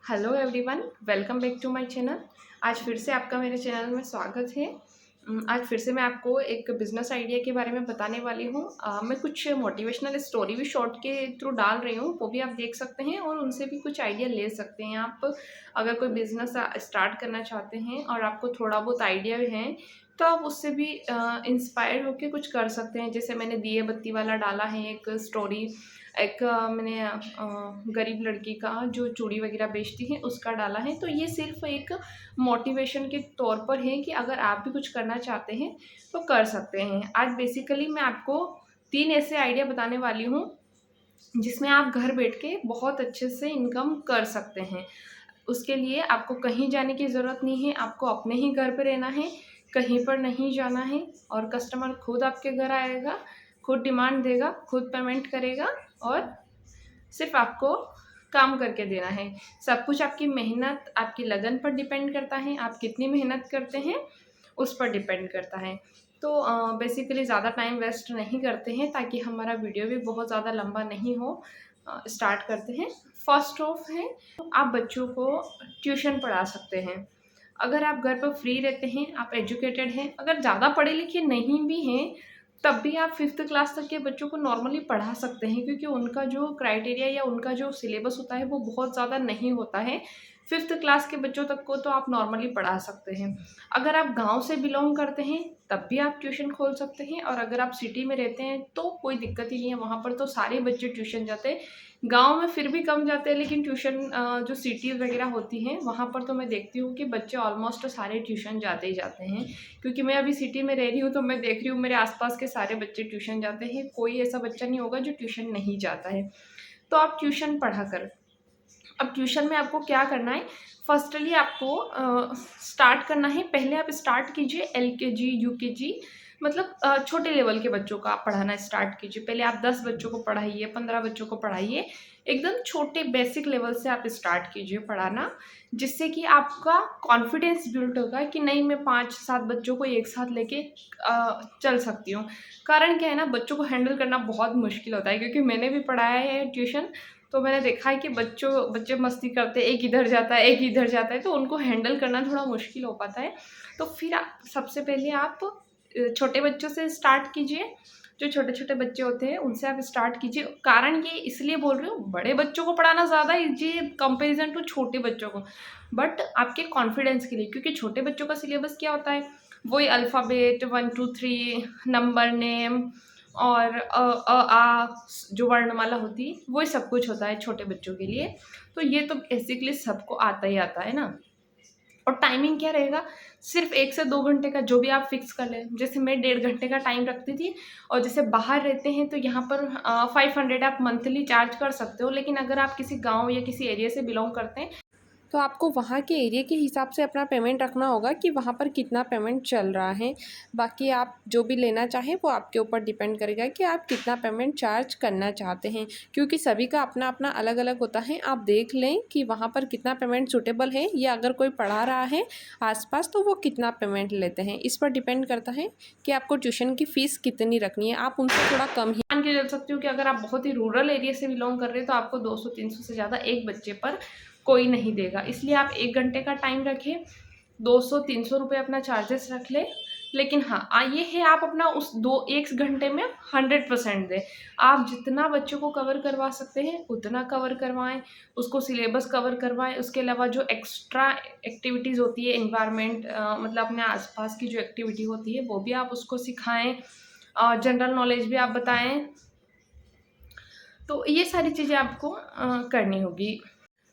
Hello everyone, welcome back to my channel. आज फिर से आपका मेरे चैनल में स्वागत है। आज फिर से मैं आपको एक बिज़नेस आइडिया के बारे में बताने वाली हूँ। मैं कुछ मोटिवेशनल स्टोरी भी शॉर्ट के थ्रू डाल रही हूँ, वो भी आप देख सकते हैं और उनसे भी कुछ आइडिया ले सकते हैं। आप अगर कोई बिज़नेस स्टार्ट करना चाहते हैं और आपको थोड़ा बहुत आइडिया है तो आप उससे भी इंस्पायर होकर कुछ कर सकते हैं। जैसे मैंने दिए बत्ती वाला डाला है एक स्टोरी, एक मैंने गरीब लड़की का जो चूड़ी वगैरह बेचती है उसका डाला है। तो ये सिर्फ एक मोटिवेशन के तौर पर है कि अगर आप भी कुछ करना चाहते हैं तो कर सकते हैं। आज बेसिकली मैं आपको 3 ऐसे आइडिया बताने वाली हूँ जिसमें आप घर बैठ के बहुत अच्छे से इनकम कर सकते हैं। उसके लिए आपको कहीं जाने की ज़रूरत नहीं है, आपको अपने ही घर पे रहना है, कहीं पर नहीं जाना है और कस्टमर खुद आपके घर आएगा, खुद डिमांड देगा, खुद पेमेंट करेगा और सिर्फ आपको काम करके देना है। सब कुछ आपकी मेहनत, आपकी लगन पर डिपेंड करता है, आप कितनी मेहनत करते हैं उस पर डिपेंड करता है। तो बेसिकली ज़्यादा टाइम वेस्ट नहीं करते हैं ताकि हमारा वीडियो भी बहुत ज़्यादा लंबा नहीं हो। स्टार्ट करते हैं। फर्स्ट ऑफ है, आप बच्चों को ट्यूशन पढ़ा सकते हैं। अगर आप घर पर फ्री रहते हैं, आप एजुकेटेड हैं, अगर ज़्यादा पढ़े लिखे नहीं भी हैं तब भी आप 5th क्लास तक के बच्चों को नॉर्मली पढ़ा सकते हैं, क्योंकि उनका जो क्राइटेरिया या उनका जो सिलेबस होता है वो बहुत ज़्यादा नहीं होता है। 5th क्लास के बच्चों तक को तो आप नॉर्मली पढ़ा सकते हैं। अगर आप गांव से बिलोंग करते हैं तब भी आप ट्यूशन खोल सकते हैं, और अगर आप सिटी में रहते हैं तो कोई दिक्कत ही नहीं है, वहाँ पर तो सारे बच्चे ट्यूशन जाते हैं। गांव में फिर भी कम जाते हैं, लेकिन ट्यूशन जो सिटीज़ वगैरह होती हैं वहाँ पर तो मैं देखती हूँ कि बच्चे ऑलमोस्ट सारे ट्यूशन जाते ही जाते हैं। क्योंकि मैं अभी सिटी में रह रही हूँ तो मैं देख रही हूँ मेरे आसपास के सारे बच्चे ट्यूशन जाते हैं, कोई ऐसा बच्चा नहीं होगा जो ट्यूशन नहीं जाता है। तो आप ट्यूशन पढ़ा कर, अब ट्यूशन में आपको क्या करना है, फर्स्टली आपको स्टार्ट करना है। पहले आप स्टार्ट कीजिए LKG UKG, मतलब छोटे लेवल के बच्चों का आप पढ़ाना स्टार्ट कीजिए। पहले आप 10 बच्चों को पढ़ाइए, 15 बच्चों को पढ़ाइए, एकदम छोटे बेसिक लेवल से आप स्टार्ट कीजिए पढ़ाना, जिससे कि आपका कॉन्फिडेंस बिल्ड होगा कि नहीं, मैं 5-7 बच्चों को एक साथ लेके चल सकती हूँ। कारण क्या है ना, बच्चों को हैंडल करना बहुत मुश्किल होता है, क्योंकि मैंने भी पढ़ाया है ट्यूशन, तो मैंने देखा है कि बच्चे मस्ती करते हैं, एक इधर जाता है एक इधर जाता है, तो उनको हैंडल करना थोड़ा मुश्किल हो पाता है। तो फिर सबसे पहले आप छोटे बच्चों से स्टार्ट कीजिए, जो छोटे छोटे बच्चे होते हैं उनसे आप स्टार्ट कीजिए। कारण ये इसलिए बोल रही हूँ, बड़े बच्चों को पढ़ाना ज़्यादा ईजी है कंपेरिजन टू छोटे बच्चों को, बट आपके कॉन्फिडेंस के लिए, क्योंकि छोटे बच्चों का सिलेबस क्या होता है, वही अल्फ़ाबेट 1 2 3, नंबर, नेम और आ जो वर्णमाला होती है वही सब कुछ होता है छोटे बच्चों के लिए। तो ये तो बेसिकली सबको आता ही आता है ना। और टाइमिंग क्या रहेगा, सिर्फ 1 से 2 घंटे का जो भी आप फिक्स कर लें। जैसे मैं 1.5 घंटे का टाइम रखती थी, और जैसे बाहर रहते हैं तो यहाँ पर 500 आप मंथली चार्ज कर सकते हो, लेकिन अगर आप किसी गांव या किसी एरिया से बिलोंग करते हैं तो आपको वहाँ के एरिया के हिसाब से अपना पेमेंट रखना होगा कि वहाँ पर कितना पेमेंट चल रहा है। बाकी आप जो भी लेना चाहें वो आपके ऊपर डिपेंड करेगा कि आप कितना पेमेंट चार्ज करना चाहते हैं, क्योंकि सभी का अपना अपना अलग अलग होता है। आप देख लें कि वहाँ पर कितना पेमेंट सूटेबल है, या अगर कोई पढ़ा रहा है आसपास तो वो कितना पेमेंट लेते हैं। इस पर डिपेंड करता है कि आपको ट्यूशन की फ़ीस कितनी रखनी है। आप उनसे थोड़ा कम ही मान के चल सकती हो कि अगर आप बहुत ही रूरल एरिया से बिलोंग कर रहे हैं तो आपको 200-300 से ज़्यादा एक बच्चे पर कोई नहीं देगा। इसलिए आप 1 घंटे का टाइम रखें, 200-300 रुपये अपना चार्जेस रख लें। लेकिन हाँ, ये है आप अपना उस 1 घंटे में 100% दें। आप जितना बच्चों को कवर करवा सकते हैं उतना कवर करवाएँ, उसको सिलेबस कवर करवाएँ। उसके अलावा जो एक्स्ट्रा एक्टिविटीज़ होती है, एनवायरनमेंट मतलब अपने आसपास की जो एक्टिविटी होती है वो भी आप उसको सिखाएँ, जनरल नॉलेज भी आप बताएँ। तो ये सारी चीज़ें आपको करनी होगी।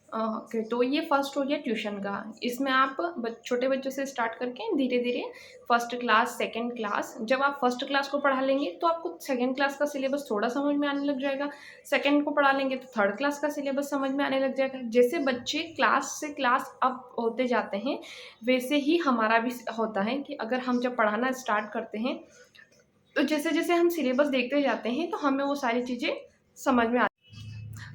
ओके, तो ये फर्स्ट हो गया ट्यूशन का। इसमें आप छोटे बच्चों से स्टार्ट करके धीरे धीरे फर्स्ट क्लास, सेकंड क्लास, जब आप फर्स्ट क्लास को पढ़ा लेंगे तो आपको सेकंड क्लास का सिलेबस थोड़ा समझ में आने लग जाएगा। सेकंड को पढ़ा लेंगे तो थर्ड क्लास का सिलेबस समझ में आने लग जाएगा। जैसे बच्चे क्लास से क्लास अप होते जाते हैं वैसे ही हमारा भी होता है कि अगर हम जब पढ़ाना स्टार्ट करते हैं तो जैसे जैसे हम सिलेबस देखते जाते हैं तो हमें वो सारी चीज़ें समझ में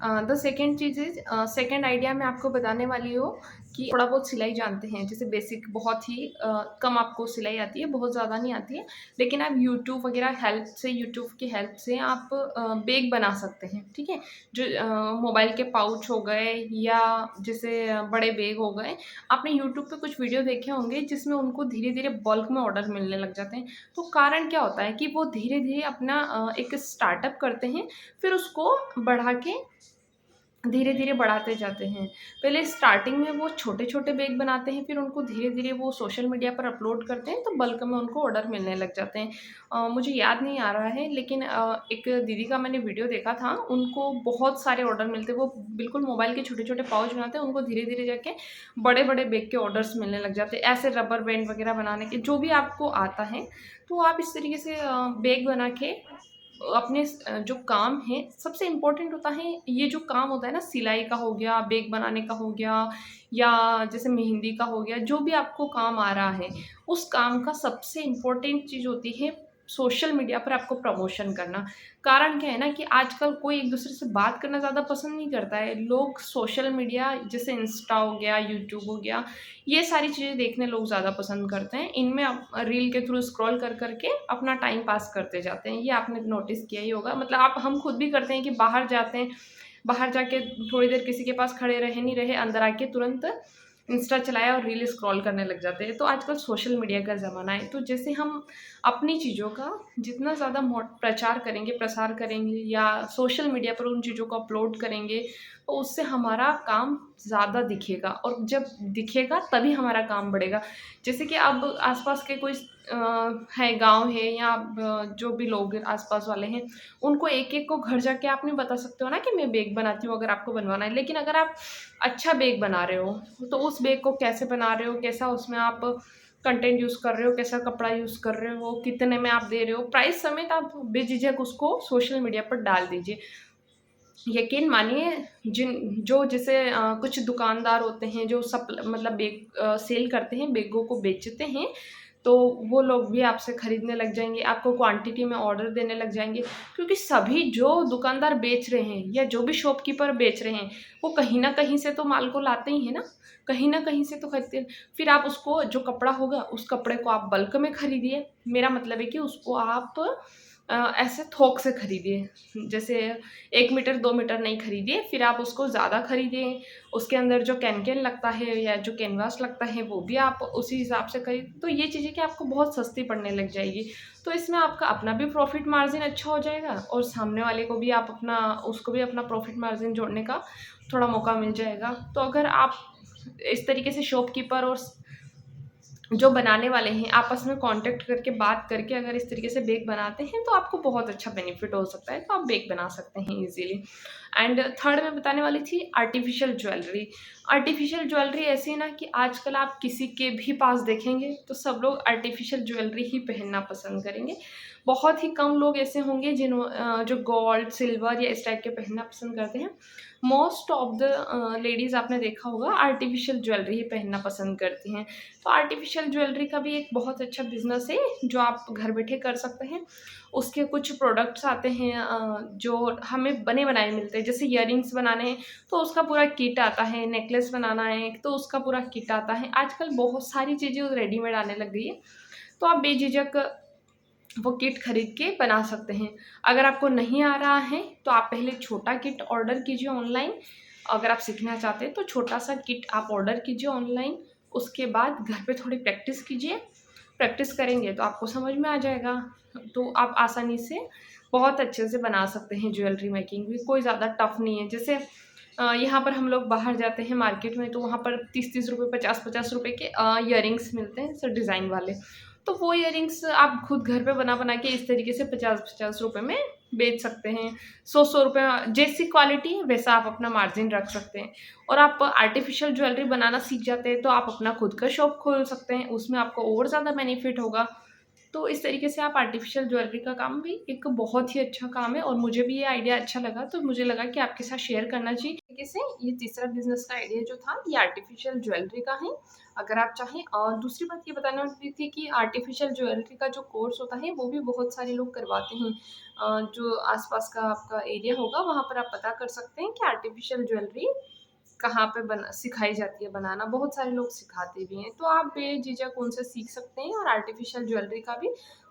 the second cheese is second idea मैं आपको बताने वाली हूँ कि थोड़ा बहुत सिलाई जानते हैं, जैसे बेसिक बहुत ही कम आपको सिलाई आती है, बहुत ज़्यादा नहीं आती है, लेकिन आप यूट्यूब वगैरह हेल्प से, यूट्यूब की हेल्प से आप बैग बना सकते हैं, ठीक है। जो मोबाइल के पाउच हो गए या जैसे बड़े बैग हो गए, आपने यूट्यूब पे कुछ वीडियो देखे होंगे जिसमें उनको धीरे धीरे बल्क में ऑर्डर मिलने लग जाते हैं। तो कारण क्या होता है कि वो धीरे धीरे अपना एक स्टार्टअप करते हैं, फिर उसको बढ़ा के धीरे-धीरे बढ़ाते जाते हैं। पहले स्टार्टिंग में वो छोटे-छोटे बैग बनाते हैं, फिर उनको धीरे-धीरे वो सोशल मीडिया पर अपलोड करते हैं, तो बल्क में उनको ऑर्डर मिलने लग जाते हैं। मुझे याद नहीं आ रहा है, लेकिन एक दीदी का मैंने वीडियो देखा था, उनको बहुत सारे ऑर्डर मिलते हैं। वो बिल्कुल मोबाइल के छोटे-छोटे पाउच बनाते हैं, उनको धीरे-धीरे जाके बड़े-बड़े बैग के ऑर्डर्स मिलने लग जाते हैं। ऐसे रबर बैंड वगैरह बनाने के, जो भी आपको आता है, तो आप इस तरीके से बैग बना के अपने जो काम है, सबसे इम्पोर्टेंट होता है ये जो काम होता है ना, सिलाई का हो गया, बैग बनाने का हो गया या जैसे मेहंदी का हो गया, जो भी आपको काम आ रहा है, उस काम का सबसे इम्पोर्टेंट चीज़ होती है सोशल मीडिया पर आपको प्रमोशन करना। कारण क्या है ना कि आजकल कोई एक-दूसरे से बात करना ज़्यादा पसंद नहीं करता है। लोग सोशल मीडिया जैसे इंस्टा हो गया, यूट्यूब हो गया, ये सारी चीज़ें देखने लोग ज़्यादा पसंद करते हैं। इनमें आप रील के थ्रू स्क्रॉल कर के अपना टाइम पास करते जाते हैं। ये आपने नोटिस किया ही होगा। मतलब आप हम खुद भी करते हैं कि बाहर जाते हैं, बाहर जाके थोड़ी देर किसी के पास खड़े रहे, नहीं रहे, अंदर आके तुरंत इंस्टा चलाया और रील स्क्रॉल करने लग जाते हैं। तो आजकल सोशल मीडिया का ज़माना है, तो जैसे हम अपनी चीज़ों का जितना ज़्यादा प्रचार करेंगे, प्रसार करेंगे या सोशल मीडिया पर उन चीज़ों को अपलोड करेंगे, तो उससे हमारा काम ज़्यादा दिखेगा और जब दिखेगा तभी हमारा काम बढ़ेगा। जैसे कि अब आस-पास के कोई है, गाँव है या जो भी लोग आस-पास वाले हैं, उनको एक-एक को घर जाके आप नहीं बता सकते हो ना कि मैं बैग बनाती हूँ, अगर आपको बनवाना है। लेकिन अगर आप अच्छा बैग बना रहे हो, तो उस बैग को कैसे बना रहे हो, कैसा उसमें आप कंटेंट यूज़ कर रहे हो, कैसा कपड़ा यूज़ कर रहे हो, कितने में आप दे रहे हो, प्राइस समेत आप बेझिझक उसको सोशल मीडिया पर डाल दीजिए। यकीन मानिए जो जैसे कुछ दुकानदार होते हैं जो मतलब बैग सेल करते हैं, बैगों को बेचते हैं, तो वो लोग भी आपसे खरीदने लग जाएँगे, आपको क्वांटिटी में ऑर्डर देने लग जाएँगे। क्योंकि सभी जो दुकानदार बेच रहे हैं या जो भी शॉपकीपर बेच रहे हैं, वो कहीं न कहीं से तो माल को लाते ही हैं ना, कहीं न कहीं से तो खरीदते हैं। फिर आप उसको जो कपड़ा होगा, उस कपड़े को आप बल्क में खरीदिए। मेरा मतलब है कि उसको आप ऐसे थोक से खरीदिए। जैसे 1 मीटर, 2 मीटर नहीं खरीदिए, फिर आप उसको ज़्यादा खरीदिए। उसके अंदर जो कैन-कैन लगता है या जो कैनवास लगता है, वो भी आप उसी हिसाब से तो ये चीज़ें क्या आपको बहुत सस्ती पड़ने लग जाएगी। तो इसमें आपका अपना भी प्रॉफ़िट मार्जिन अच्छा हो जाएगा और सामने वाले को भी आप उसको भी अपना प्रॉफ़िट मार्जिन जोड़ने का थोड़ा मौका मिल जाएगा। तो अगर आप इस तरीके से शॉपकीपर और जो बनाने वाले हैं आपस में कॉन्टैक्ट करके बात करके अगर इस तरीके से बैग बनाते हैं तो आपको बहुत अच्छा बेनिफिट हो सकता है, तो आप बैग बना सकते हैं ईज़िली। एंड थर्ड मैं बताने वाली थी आर्टिफ़िशियल ज्वेलरी। आर्टिफ़िशियल ज्वेलरी ऐसी है ना कि आजकल आप किसी के भी पास देखेंगे तो सब लोग आर्टिफ़िशियल ज्वेलरी ही पहनना पसंद करेंगे। बहुत ही कम लोग ऐसे होंगे जो गोल्ड, सिल्वर या इस टाइप के पहनना पसंद करते हैं। मोस्ट ऑफ द लेडीज़ आपने देखा होगा आर्टिफ़िशियल ज्वेलरी ही पहनना पसंद करती हैं। तो आर्टिफ़िशियल ज्वेलरी का भी एक बहुत अच्छा बिज़नेस है, जो आप घर बैठे कर सकते हैं। उसके कुछ प्रोडक्ट्स आते हैं जो हमें बने-बनाए मिलते हैं। जैसे इयररिंग्स बनाने हैं, तो उसका पूरा किट आता है, नेकलेस बनाना है, तो उसका पूरा किट आता है। आजकल बहुत सारी चीज़ें रेडीमेड आने लग गई है, तो आप बेझिझक वो किट खरीद के बना सकते हैं। अगर आपको नहीं आ रहा है, तो आप पहले छोटा किट ऑर्डर कीजिए ऑनलाइन। अगर आप सीखना चाहते हैं, तो छोटा-सा किट आप ऑर्डर कीजिए ऑनलाइन। उसके बाद घर पे थोड़ी प्रैक्टिस कीजिए। प्रैक्टिस करेंगे तो आपको समझ में आ जाएगा। तो आप आसानी से बहुत अच्छे से बना सकते हैं ज्वेलरी मेकिंग भी, कोई ज़्यादा टफ़ नहीं है। जैसे यहाँ पर हम लोग बाहर जाते हैं मार्केट में, तो वहाँ पर 30-30 रुपए, 50-50 रुपए के इयररिंग्स मिलते हैं, सब डिज़ाइन वाले। तो वो इयररिंग्स आप खुद घर पे बना-बना के इस तरीके से 50-50 रुपए में बेच सकते हैं। 100-100 रुपए जैसी क्वालिटी है वैसा आप अपना मार्जिन रख सकते हैं। और आप आर्टिफ़िशियल ज्वेलरी बनाना सीख जाते हैं तो आप अपना खुद का शॉप खोल सकते हैं, उसमें आपको और ज़्यादा बेनिफिट होगा। तो इस तरीके से आप आर्टिफिशियल ज्वेलरी का काम भी एक बहुत ही अच्छा काम है और मुझे भी ये आइडिया अच्छा लगा, तो मुझे लगा कि आपके साथ शेयर करना चाहिए। तरीके से ये तीसरा बिजनेस का आइडिया जो था ये आर्टिफिशियल ज्वेलरी का है, अगर आप चाहें। और दूसरी बात ये बताने वाली थी कि आर्टिफिशियल ज्वेलरी का जो कोर्स होता है वो भी बहुत सारे लोग करवाते हैं। जो आसपास का आपका एरिया होगा वहाँ पर आप पता कर सकते हैं कि आर्टिफिशियल ज्वेलरी कहाँ पे बना सिखाई जाती है बनाना, बहुत सारे लोग सिखाते भी हैं। तो आप बेझिझक उनसे सीख सकते हैं और आर्टिफिशियल ज्वेलरी का भी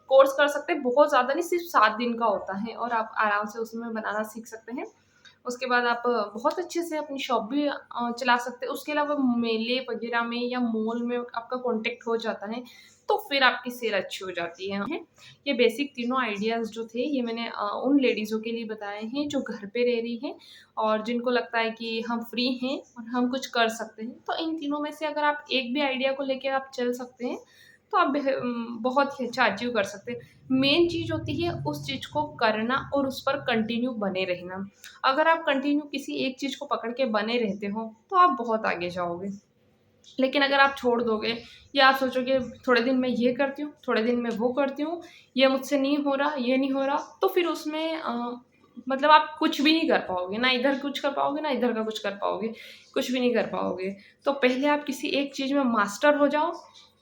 कोर्स कर सकते हैं। बहुत ज़्यादा नहीं, सिर्फ 7 दिन का होता है और आप आराम से उसमें बनाना सीख सकते हैं। उसके बाद आप बहुत अच्छे से अपनी शॉप भी चला सकते हैं। उसके अलावा मेले वगैरह में या मॉल में आपका कॉन्टैक्ट हो जाता है, तो फिर आपकी सेल अच्छी हो जाती है। ये बेसिक तीनों आइडियाज़ जो थे ये मैंने उन लेडीज़ों के लिए बताए हैं जो घर पे रह रही हैं और जिनको लगता है कि हम फ्री हैं और हम कुछ कर सकते हैं। तो इन तीनों में से अगर आप एक भी आइडिया को लेके आप चल सकते हैं, तो आप बहुत ही अच्छा अचीव कर सकते हैं। मेन चीज़ होती है उस चीज़ को करना और उस पर कंटिन्यू बने रहना। अगर आप कंटिन्यू किसी एक चीज़ को पकड़ के बने रहते हो, तो आप बहुत आगे जाओगे। लेकिन अगर आप छोड़ दोगे या आप सोचोगे थोड़े दिन मैं ये करती हूँ, थोड़े दिन मैं वो करती हूँ, ये मुझसे नहीं हो रहा, ये नहीं हो रहा, तो फिर उसमें मतलब आप कुछ भी नहीं कर पाओगे, ना इधर कुछ कर पाओगे, ना इधर का कुछ कर पाओगे, कुछ भी नहीं कर पाओगे। तो पहले आप किसी एक चीज़ में मास्टर हो जाओ,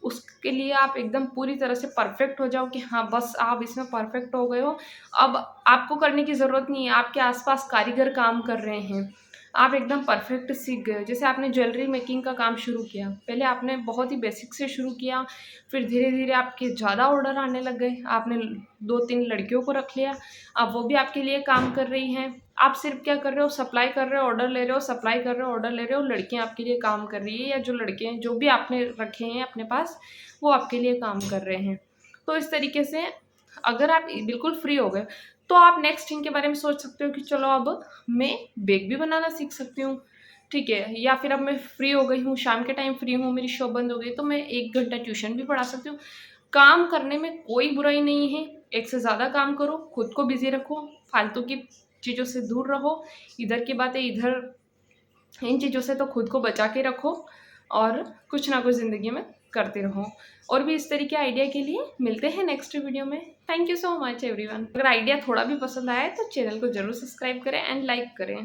उसके लिए आप एकदम पूरी तरह से परफेक्ट हो जाओ कि हाँ, बस आप इसमें परफेक्ट हो गए हो। अब आपको करने की ज़रूरत नहीं है, आपके आस-पास कारीगर काम कर रहे हैं। आप एकदम परफेक्ट सीख गए हो। जैसे आपने ज्वेलरी मेकिंग का काम शुरू किया, पहले आपने बहुत ही बेसिक से शुरू किया, फिर धीरे-धीरे आपके ज़्यादा ऑर्डर आने लग गए। आपने 2-3 लड़कियों को रख लिया, अब वो भी आपके लिए काम कर रही हैं। आप सिर्फ़ क्या कर रहे हो, सप्लाई कर रहे हो, ऑर्डर ले रहे हो, सप्लाई कर रहे हो, ऑर्डर ले रहे हो, लड़कियाँ आपके लिए काम कर रही है या जो लड़के हैं, जो भी आपने रखे हैं अपने पास, वो आपके लिए काम कर रहे हैं। तो इस तरीके से अगर आप बिल्कुल फ्री हो गए, तो आप नेक्स्ट थिंग के बारे में सोच सकते हो कि चलो अब मैं बेक भी बनाना सीख सकती हूँ, ठीक है? या फिर अब मैं फ्री हो गई हूँ, शाम के टाइम फ्री हूँ, मेरी शॉप बंद हो गई, तो मैं 1 घंटा ट्यूशन भी पढ़ा सकती हूँ। काम करने में कोई बुराई नहीं है, एक से ज़्यादा काम करो, खुद को बिज़ी रखो, फालतू की चीज़ों से दूर रहो, इधर की बातें इधर, इन चीज़ों से तो खुद को बचा के रखो और कुछ ना कुछ ज़िंदगी में करते रहो। और भी इस तरीके आइडिया के लिए मिलते हैं नेक्स्ट वीडियो में। Thank you so much everyone. अगर आइडिया थोड़ा भी पसंद आया तो चैनल को ज़रूर सब्सक्राइब करें एंड लाइक करें।